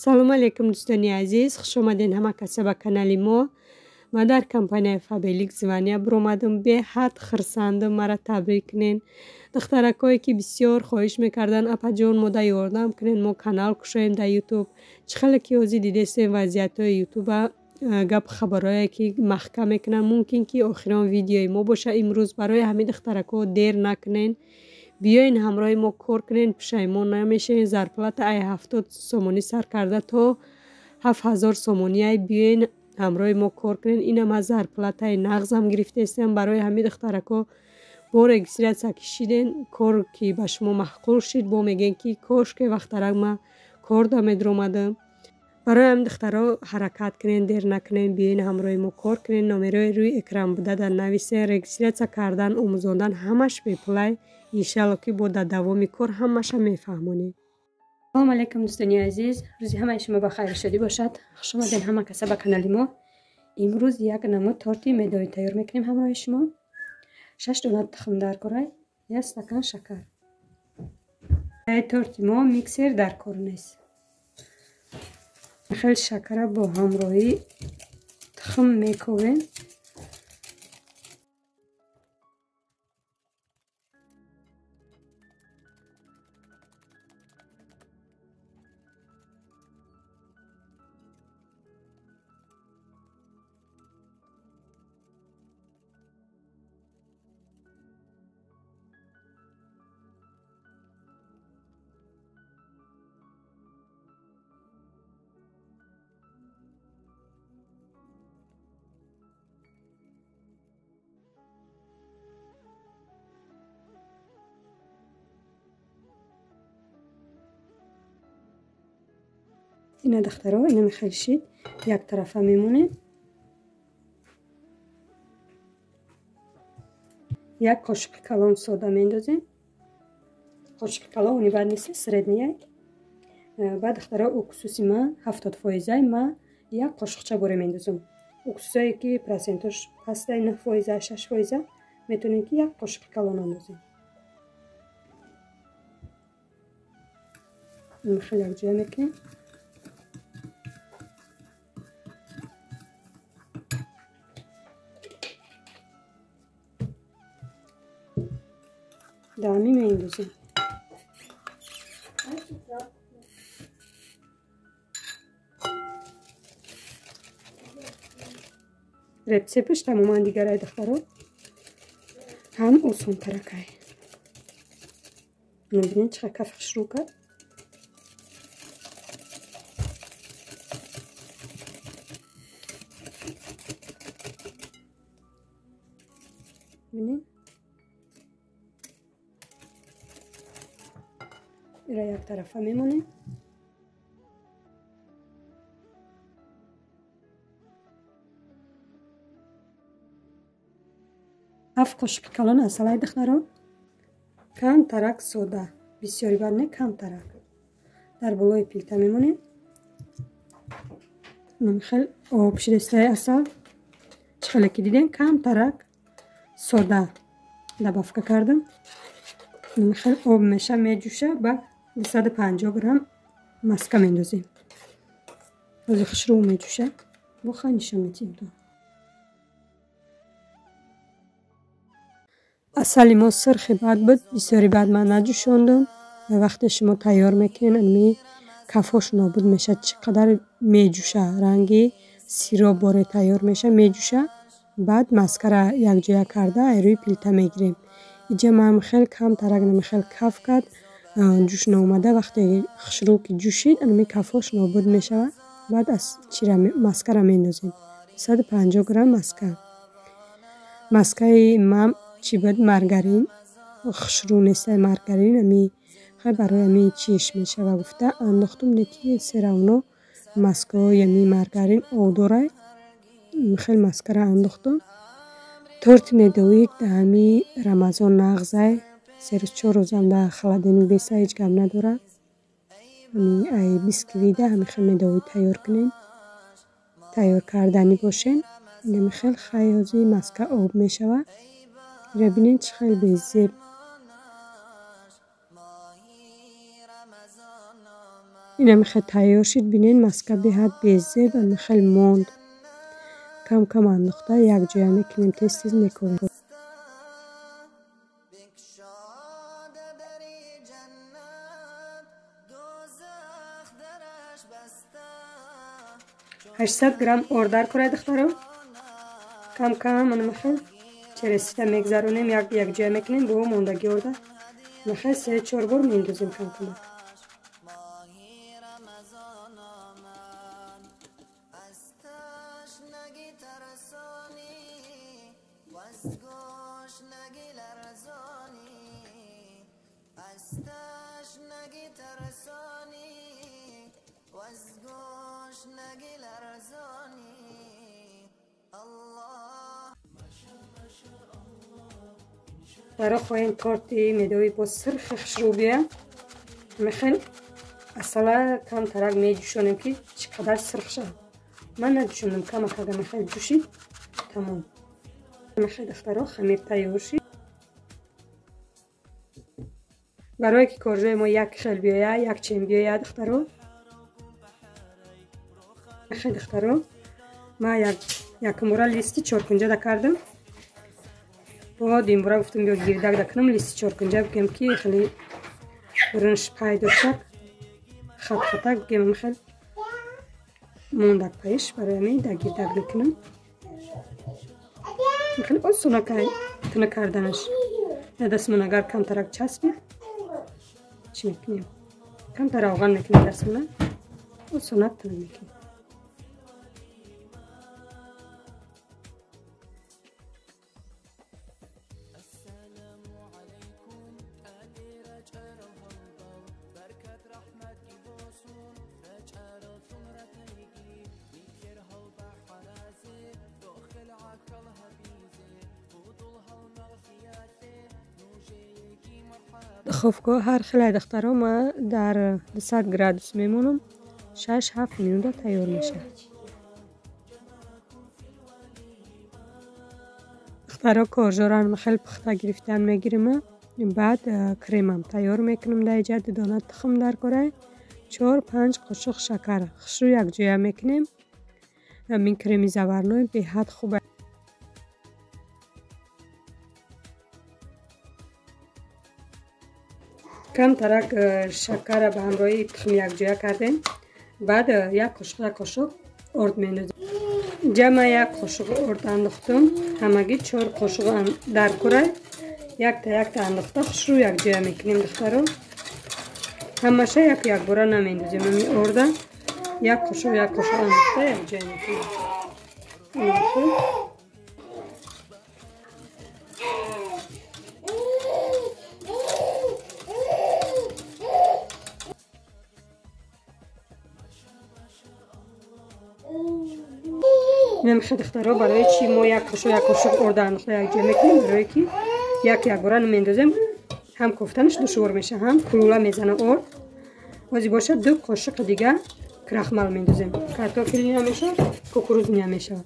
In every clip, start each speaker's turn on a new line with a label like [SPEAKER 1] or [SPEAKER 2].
[SPEAKER 1] салом алейкум дӯстони азиз, хуш омаден ҳама каса ба канали мо. Ман дар компанияи Фабелик Звания буромадам. Беҳад хурсандам, мара табрик кунен. Духтаракое ки бисёр хоҳиш мекардан апаҷон мода ёрдам кунен, мо канал кушоем дар ютуб. Чӣ хеле ки ҳозир дидестем вазъиятҳои ютуба гап хабарое ки маҳкам мекунан. Мумкин ки охирон видеои мо боша. Имрӯз барои ҳамин духтарако дер накунен, биёин ҳамроҳи мо кор кунен, пушаймон намешавен. Зарплата ай 70 сомонӣ сар карда то 7000 сомонӣ ай биёин ҳамроҳи мо кор кунен. Инам аз зарплатаи нағзам гирифтестем. Барои ҳамин духтарако бо регистрация кишиден, кор ки ба шумо маъқул шид, бо мегӯен ки кошке вақтарак ма кор да медромадам. барои ҳамин духтаро ҳаракат кунен, дер накунен, биёин ҳамроҳи мо кор кунен. номерои рӯи экран буда дар нависен. регистрация кардан, омӯзондан ҳамаш беплай. иншалло ки бо дар давоми кор ҳамаша мефаҳмонем.
[SPEAKER 2] салом алейкум дӯстони азиз, рӯзи ҳамаи шумо ба хайру шодӣ бошад. хуш омаден ҳама каса ба канали мо. имрӯз як намуд торти медовӣ тайёр мекунем ҳамроҳи шумо. 6 дона тухм даркорай, 1 стакан шакар. торти мо миксер дар кор нест. хел шакара бо ҳамроҳи тухм мековем. ина духтаро ина мехелшид як тарафа мемоне. як қошиқи калон сода мендозем. қошиқи калон уни бад нест средния. баъд духтаро уксуси ма 70% ма як қошиқча боре мендозам. уксусое ки процентош паста 9% 6% метавонем ки як қошиқи калон андозем. ин хеле якҷоя мекунем. дами меиндозем. рецептш тамоман дигарай духтаро. ҳам осонтаракай. мебинед чӣ қадar каф шурӯъ кард. бинед ира як тарафа мемонем. ҳафт қошиқи калон асалай духтаро. кам тарак сода, бисёри бад не, кам тарак дар болои пилта мемонем. хел об шидастаи асал. чӣ хеле ки дидем кам тарак сода добавка кардам. хел об меша меҷӯша. ба 250 грамм маска мендозем. ҳозир хушрӯъ меҷӯша. бо ханишон метием то асали мо сирхи бад буд. бисёри бад ман наҷӯшондам. вақте шумо тайёр мекунед ами кафҳош нобуд мешад. чӣ қадар меҷӯша, ранги сироб боре тайёр меша, меҷӯша. баъд маскара якҷоя карда ай рӯи пилта мегирем. иҷа ман хел кам тарак намехел каф кард. ҷӯш наомада вақте хушрӯъ ки ҷӯшид ами кафҳош нобуд мешавад. баъд аз чира маскара мендозем. 250 грамм маска. маскаи мам чӣ буд? маргарин. хушрӯъ нестай маргарин. ами хай барои ами чиш мешава гуфта андохтум. неки се равно маскао ями маргарин одорай. хел маскара андохтум. торти медовӣ да ами рамазон нағзай. 3-4 рӯзам да халадени беса ҳеҷ гап надорад. ами ай бисквида ами хел медовӣ тайёр кунем. тайёр кардани бошен. ами хел хай ҳозир маска об мешава. ира бинед чӣ хел безеб. اینم خیلی تیار شد. بینین مسکبی هات بیزه و خیلی موند. کم کم انداخته یک جای میکنیم تیز میکنیم. هشتصد گرم آردر کرده دخترم. کم کم من خیلی چه رسیده میگذارونیم یک جای میکنیم با موندگی آردر. خیلی 3-4 بار میندازیم کم کم. برای خواهیم تارتی میدوی با سرخ خشروبیه میخواییم اصلا کم ترک میجوشونیم که چقدر سرخ شد. من نجوشوندم کم اکاگه میخواییم جوشید تمام. میخواییم دخترها خمیر تیار شید. برای که کارجوی ما یک خیل بیایه یک چین بیایه دخترها. میخواییم دخترها ما یک مورا لیستی 4 کنجه کردم. با دیم برای گفتم بیا گیردک دکنم لیستی 4 کنجه بگم که خیلی برنش پیدا شد. خط خطک بگم خیلی موندک پیش برای می در گیردک بکنم. خیلی آسونه تونه کردنش. دستمون اگر کم ترک چسبید چی میکنیم؟ کم تر روغن میکنیم دستمونه آسونه تونه میکنیم. دخوفگاه هر خیلی دخترها ما در 200 گرادوس میمونم 6-7 مینوت تیار میشه. دخترها کارجاران خیلی پخته گرفتن میگیریم. بعد کریمم تیار میکنم. در اینجا دانه تخم در کره 4-5 قاشق شکر خشو یک جای میکنیم. این کریم زورنوی به حد خوبه. کم ترک شکر به همراهی تخم یک جای کردیم. بعد یک قاشق آرد میندازیم. جمع یک قاشق آرد انداختم. همگی 4 قاشق در کره یک تا انداخته خشرو یک جای میکنیم دخترها. همشه یک باره نمیندازیم. می آرده یک قاشق انداخته یک جای میکنیم. نمیخواد دخترها برای چی ما یک قاشق آرد انداخته یک جای میکنیم. برای که یک باره نمیندازیم هم کوفتنش دشوار میشه هم کلوله میزنه آرد. واسه باشه 2 قاشق دیگه کرخمل میندازیم. کارتوفیل نمیشه کوکروز نمیشه.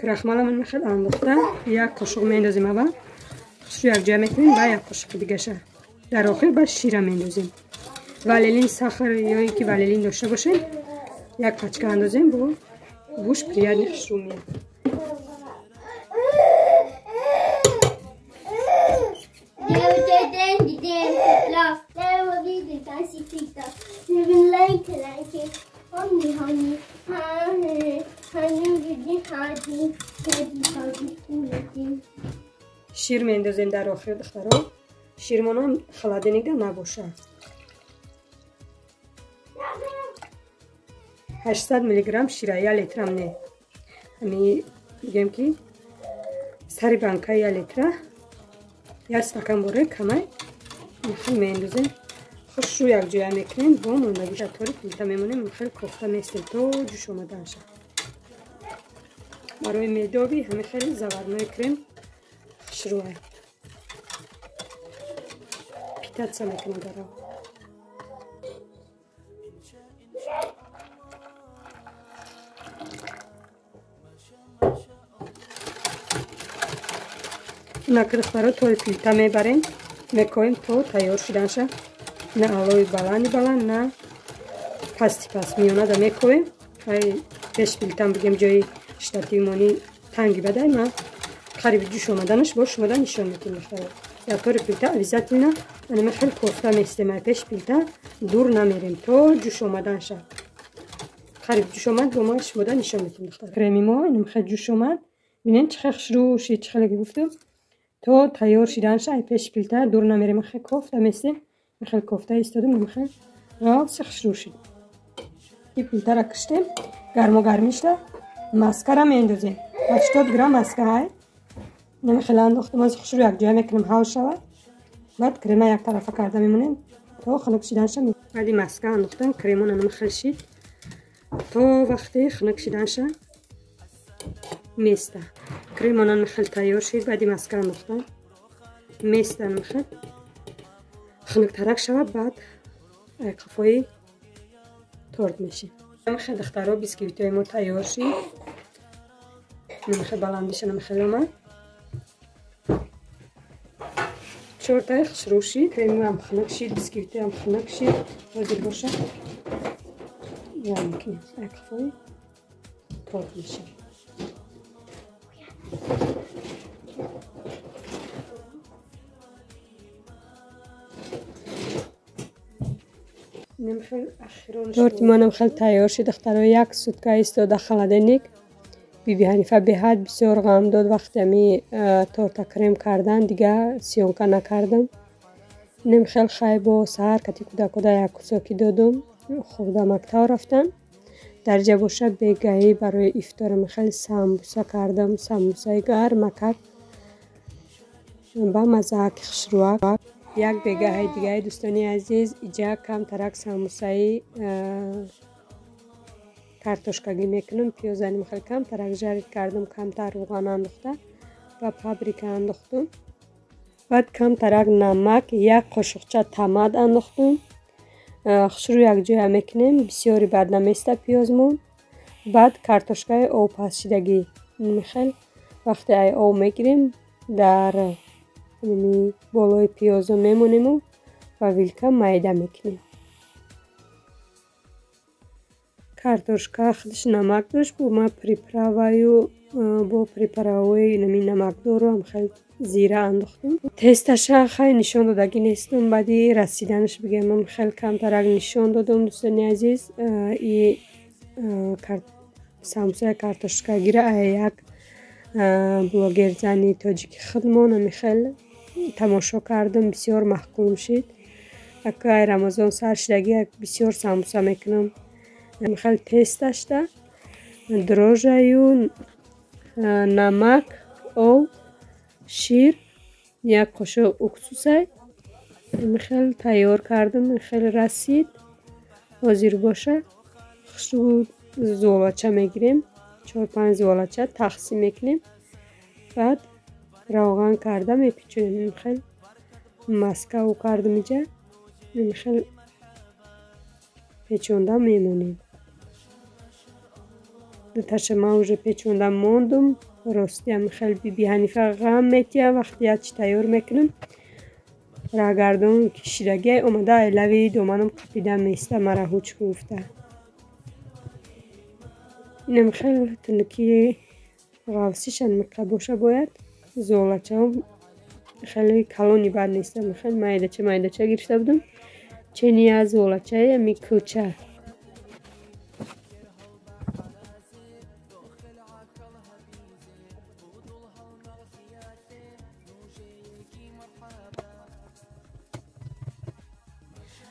[SPEAKER 2] کرخمل من میخواد انداخته یک قاشق میندازیم. اول خشو یک جای میکنیم و یک قاشق دیگه شه. در آخر بعد شیر میندازیم. وللین ساخر یا اینکه وللین داشته باشین یک پچکه اندازیم با گوش приятно шумит. شیر میندازیم در آخر دخترها. شیرمون خلادنیده نباشه. 800 میلی گرم شیر 1 لیتر هم نه. همین میگم که سری بانکا 1 لیتر یا استکان بوره کمه میخوام میندازیم. خوش رو یک جای میکنیم با موندگی طوری فیلتر میمونیم. خیلی کوفته میستیم تو جوش اومدن شد. برای میدوبی همین خیلی زورنوی کریم خشروه پیتاتسا میکنیم داره. نکرد برای توی فیلتر میبریم میکنیم تو تیار شدن شد. نه آلوی بلند نه пас миёнада мекувем. ай 5 плитам бигем ҷои штативмони танги бадай ма қариби ҷӯш омаданаш бо шумода нишон медиҳем. духтаро якори плита обязательно анаме хел кофта местем. ай 5 плита дур намерем то ҷӯш омадан шад. қариби ҷӯш омад бо ма шумода нишон медиҳем. духтаро креми мо инам хел ҷӯш омад. бинем чӣ хел хушрӯ шид, чӣ хеле гуфтам то тайёр шидан шад. ай 5 плита дур намерем. хел кофта местем. хел кофта истодем. хел равси хушрӯ шид. ин плитара киштем. гармогармӣ шуда маскара мендозем. 80 грамм маска. ай нами хеле андохтам аз хушрӯ якҷоя мекунем ҳал шавад. баъд крема як тарафа карда мемонем то хунук шидан шад. баъди маска андохтам кремона нами хел шид то вақте хунук шидан шад. места кремона нами хел тайёр шид. баъди маска андохтам места нами хел хунуктарак шавад. баъд ай қафои торт мешем. нами хел духтаро бисквитои мо тайёр шид. нами хел баландиша нами хел омад. чортай хушрӯ шид. кремиам хунук шид. бисквитоям хунук шид. ҳозир бошад яън мекунем. ай қафои торт мешем. торти монам хел тайёр шид. духтаро як сутка истода халаденник. биби ҳанифа беҳад бисёр ғам дод вақте ами торта крем кардан. дига сиёнка накардам. инам хел хай бо саҳар кати кӯдакода як кусоки додум. хурда мактаб рафтан. дарҷа боша бегаҳӣ барои ифторам хел самбуса кардам. самбусаи гарм макак ба маззааки хушрӯак. як бегаҳи дигаи дӯстони азиз иҷа камтарак самбусаи картошкагӣ мекунам. пиёзаним хел камтарак жарид кардам. камтар рӯған андохта ва паприка андохтум. баъд камтарак намак, як қошуқча тамад андохтум. хушрӯ якҷоя мекунем. бисёри бад наместа пиёзмон. баъд картошкаи овпазшидагӣ хел вақте ай ов мегирем дар болои пиёзо мемонему ва вилка майда мекунем. картошка худаш намак дошт. бо ма приправаю бо приправаи нами намакдорам хел зира андохтум. тесташа хай нишон додагӣ нестум. баъди расиданаш бигемам хел камтарак нишон додум. дӯстони азиз и самбусаи картошкагира як блогерзани тоҷики худмон ами хел тамошо кардам. бисёр маҳкум шид. акай рамазон сар шидагӣ бисёр самбуса мекунам. хел тесташда дрожжаю намак ов шир як қошуқ уксусай хел тайёр кардам. хел расид. ҳозир бошад хушрӯ золача мегирем. 4-5 золача тақсим мекунем. баъд равған карда мепечонем. хел маскаву кардам иҷа хел печонда мемонем. дуташа ман уже печонда мондум. ростиам хел биби ҳанифа ғам метия вақти ячи тайёр мекунам. рагардон кишидагӣ омада ай лави доманам қапида места мара ҳуч гуфта. инам хел тунуки ғавсишан меқа боша бояд. золачаам хеле калони бад нестам. хел майдача гирифта будам. чения золачаи ами кӯча.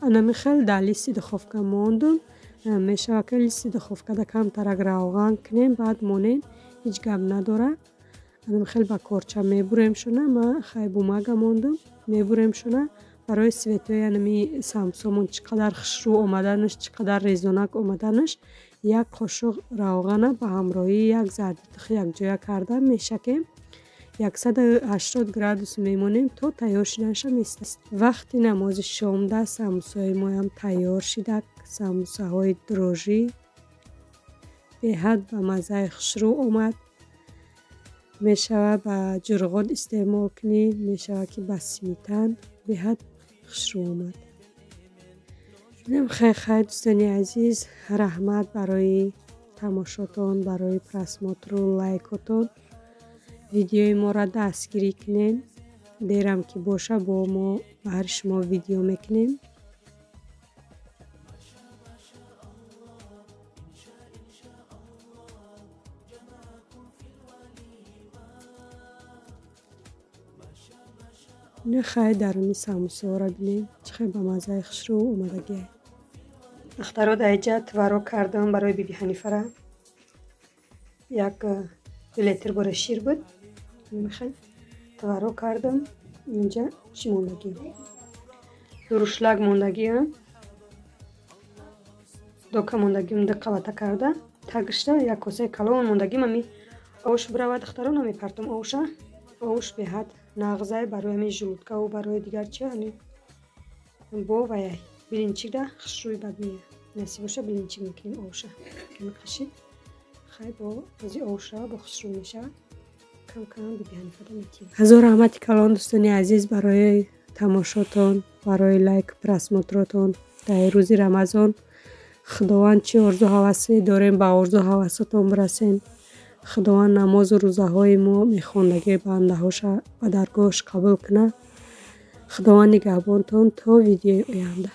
[SPEAKER 2] анами хел дар листи духовка мондум. мешавад ки листи духовкада камтарак равған кунем. баъд монем ҳеҷ гап надора. анами хел ба корча мебурем шуна. ма хай бумага мондум. мебурем шуна барои светои анами самбусамон чӣ қадар хушрӯ омаданаш, чӣ қадар резонак омаданаш. як қошуқ равғана ба ҳамроҳии як зардитухи якҷоя карда мешакем. 180 градус мемонем то тайёр шиданша меистад. вақти намози шомда самбусаи моям тайёр шида. самбусаҳои дрожжӣ беҳад ба маззаи хушрӯ омад. мешавад ба ҷурғот истеъмол кунӣ. мешавад ки ба симитан беҳад хушрӯ омад. خیر دوستانی عزیز، رحمت برای تماشاتون، برای پرسماتر و لایکاتون. ویدیوی ما را دستگیری کنین. دیرم که باشه با ما بر شما ویدیو میکنیم. نه خیلی درونی سموسه ها را بینیم چه با مزه خوش رو اومدگی. اخترا در اینجا تورو کردم برای بیبی حنیفه را. یک لیتر باره شیر بود. میخواین تورو کردم. اینجا چی موندگی؟ درشلک موندگی هم. دوکه موندگی هم دقیقه وطه کرده. تگشته یک کاسه کلون موندگی ممی آوش برود اخترا نمی پرتم آوشه. آوش به حد نغزه برای می جلودکه و برای دیگر چی هنی با و بلینچی ده خشروی بد میه نسی باشه بلینچی میکنیم آوشه کمی خشید خیلی با بازی آوشه با خشرو میشه کم کم بیبی حنیفه ده میتیم. هزار رحمت کلان دوستانی عزیز برای تماشاتون، برای لایک پرسماتراتون در روز رمضان. خداوند چی آرزو هوسی داریم با آرزو هوساتون برسین. خداوند نماز و روزه های ما میخوندگی بنده هاش و درگاهش قبول کنه. خداوند نگهبانتون تا ویدیو آینده.